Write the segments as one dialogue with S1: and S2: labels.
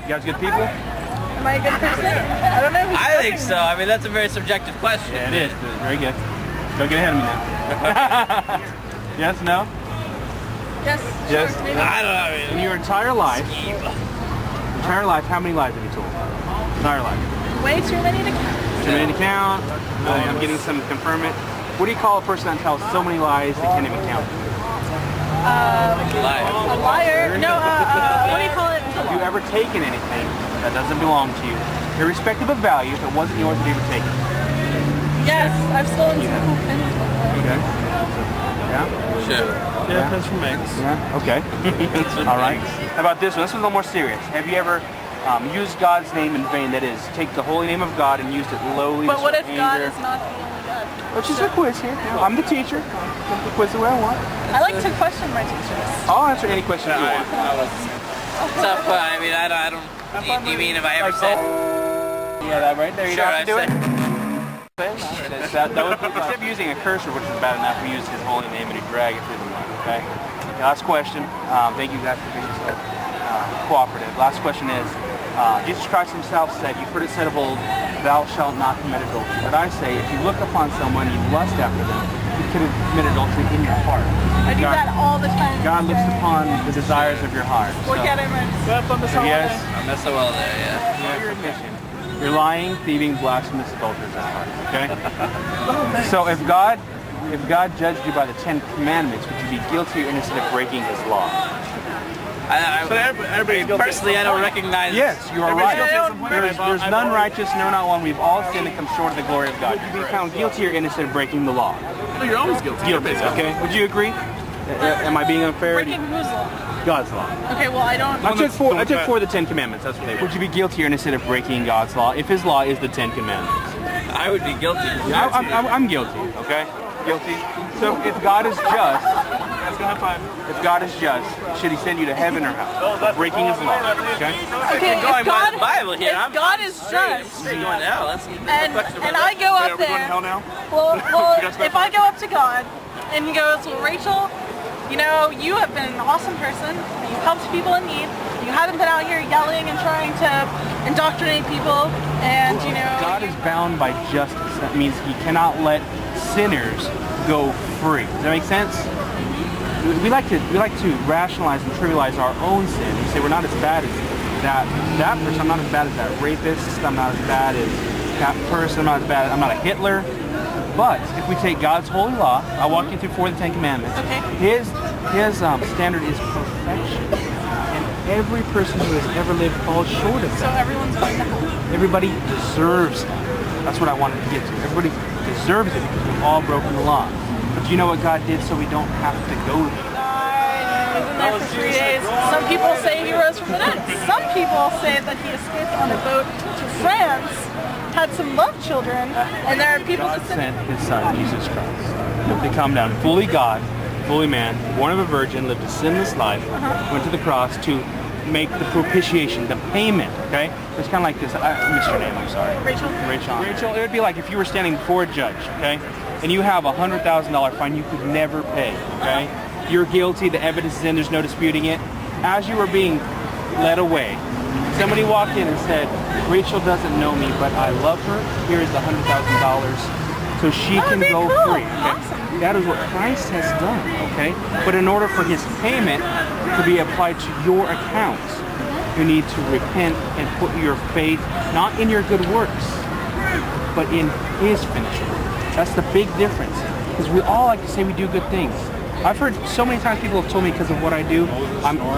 S1: You guys good people?
S2: Am I a good person? I don't know.
S3: I think so. I mean, that's a very subjective question.
S1: Yeah, it is. Very good. Don't get ahead of me now. Yes, no?
S2: Yes.
S1: Yes.
S2: Sure, maybe.
S3: I don't know. I mean,
S1: In your entire life, how many lies have you told? Entire life.
S2: Way too many to count.
S1: Too many to count. I'm getting some confirmation. What do you call a person that tells so many lies they can't even count?
S2: A liar. No, what do you call it?
S1: Have you ever taken anything that doesn't belong to you, irrespective of value, if it wasn't yours, have you ever taken it?
S2: Yes, I've stolen some cool things before.
S1: Okay. Yeah?
S3: sure.
S1: Yeah.
S3: That's from Megs.
S1: Yeah, okay. All right. How about this one? This one's a little more serious. Have you ever used God's name in vain? That is, take the holy name of God and used it lowly.
S2: But what if
S1: anger.
S2: God is not the only God?
S1: It's just a quiz here. I'm the teacher. The quiz the way I want.
S2: I like to question my teachers.
S1: I'll answer any question you want.
S3: Tough. I mean, I don't. Do you mean if I ever said?
S1: Yeah, that right there. You
S3: Sure,
S1: don't have to do
S3: I
S1: it. That was, instead of using a cursor, which is bad enough, we used his holy name and he drag it through the mud. Okay. Last question. Thank you guys for being so cooperative. Last question is, Jesus Christ himself said, "You've heard it said of old, thou shalt not commit adultery." But I say, if you look upon someone, you lust after them, you could commit adultery in your heart.
S2: I do that all the time.
S1: God looks upon the desires of your heart.
S2: Look at him and
S1: Yes.
S3: I'm so well there. Yeah.
S1: Your admission. You're lying, thieving, blasphemous, adulterers at heart. Okay? So if God judged you by the 10 Commandments, would you be guilty or innocent of breaking his law?
S3: Personally, I don't recognize.
S1: Yes, you are right. There's none righteous, no, not one. We've all sinned and come short of the glory of God. Would you be found guilty or innocent of breaking the law?
S4: No, you're always guilty.
S1: Guilty. Okay. Would you agree? Am I being unfair?
S2: breaking whose law?
S1: God's law.
S2: Okay, well I don't.
S1: I took for the 10 Commandments. That's what they were. Would you be guilty or innocent of breaking God's law if his law is the 10 Commandments?
S3: I would be guilty.
S1: I'm guilty. Okay, guilty. So if God is just, if God is just, should He send you to heaven or hell for breaking His law? Okay.
S2: Okay,
S3: Going
S2: if
S3: by
S2: God,
S3: the Bible here.
S2: if God is just,
S3: Straight going to hell. That's
S2: and I go up there. Well, if I go up to God and He goes, well, Rachel, you know, you have been an awesome person. You've helped people in need. You haven't been out here yelling and trying to indoctrinate people. And you know,
S1: God is bound by justice. That means He cannot let sinners go free. Does that make sense? We like to rationalize and trivialize our own sin. We say we're not as bad as that person. I'm not as bad as that rapist. I'm not as bad as that person. I'm not a Hitler. But if we take God's holy law, I'll walk you through 4 of the 10 Commandments.
S2: Okay.
S1: His standard is perfection, and every person who has ever lived falls short of
S2: so
S1: that.
S2: everyone's going to hell.
S1: Everybody deserves it. That's what I wanted to get to. Everybody deserves it because we've all broken the law. But do you know what God did so we don't have to go there?
S2: I was in there for 3 days. Some people say He rose from the dead. Some people say that He escaped on a boat to France, had some love children, and there are people
S1: God
S2: that
S1: sent His Son, Jesus Christ, to come down, fully God, fully man, born of a virgin, lived a sinless life, went to the cross to make the propitiation, the payment, okay? It's kind of like this. I missed your name, I'm sorry.
S2: Rachel.
S1: Rachel, it would be like if you were standing before a judge, okay? And you have a $100,000 fine you could never pay, okay? You're guilty, the evidence is in, there's no disputing it. As you were being led away, somebody walked in and said, Rachel doesn't know me, but I love her. Here is the $100,000 so she can go free. Okay?
S2: Awesome.
S1: That is what Christ has done, okay? But in order for His payment to be applied to your account, you need to repent and put your faith not in your good works, but in His finished work. That's the big difference. Because we all like to say we do good things. I've heard so many times people have told me because of what I do,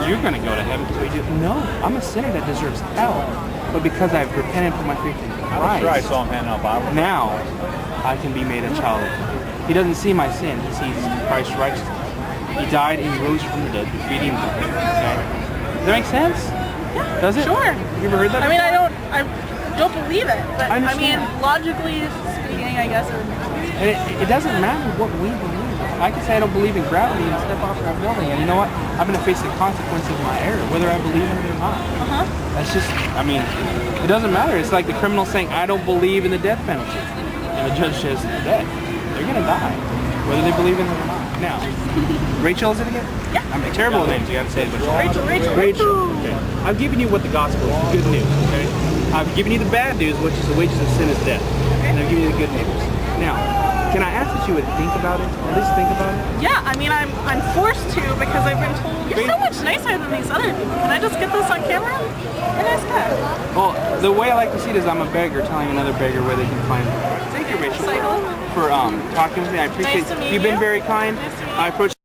S1: you're going to go to heaven because we do. No, I'm a sinner that deserves hell. But because I've repented and put my faith in Christ, now I can be made a child of God. He doesn't see my sin, He sees Christ's righteousness. He died and He rose from the dead, defeating the grave. Okay? Does that make sense?
S2: Yeah,
S1: does it?
S2: Sure.
S1: You ever heard that?
S2: I mean, I don't believe it, but I mean,
S1: understand.
S2: logically speaking, I guess it would make sense.
S1: And it doesn't matter what we believe. I can say I don't believe in gravity and step off that building, and you know what? I'm going to face the consequences of my error, whether I believe in it or not. That's just, I mean, it doesn't matter. It's like the criminal saying, I don't believe in the death penalty. And the judge says, they're dead. They're going to die, whether they believe in it or not. Now, Rachel, is it again?
S2: Yeah.
S1: I'm terrible with names. You got to say it.
S2: Rachel.
S1: Okay. I've given you what the gospel is, good news. Okay. I've given you the bad news, which is the wages of sin is death. And I've given you the good news. Now, can I ask that you would think about it? At least think about it.
S2: Yeah, I mean, I'm forced to because I've been told you're so much nicer than these other people. Can I just get this on camera? And it's good.
S1: Well, the way I like to see it is I'm a beggar telling another beggar where they can find me. Thank you, Rachel, for talking with me. I appreciate
S2: Nice to meet
S1: You've been
S2: you.
S1: very kind.
S2: Nice to meet you.
S1: I approached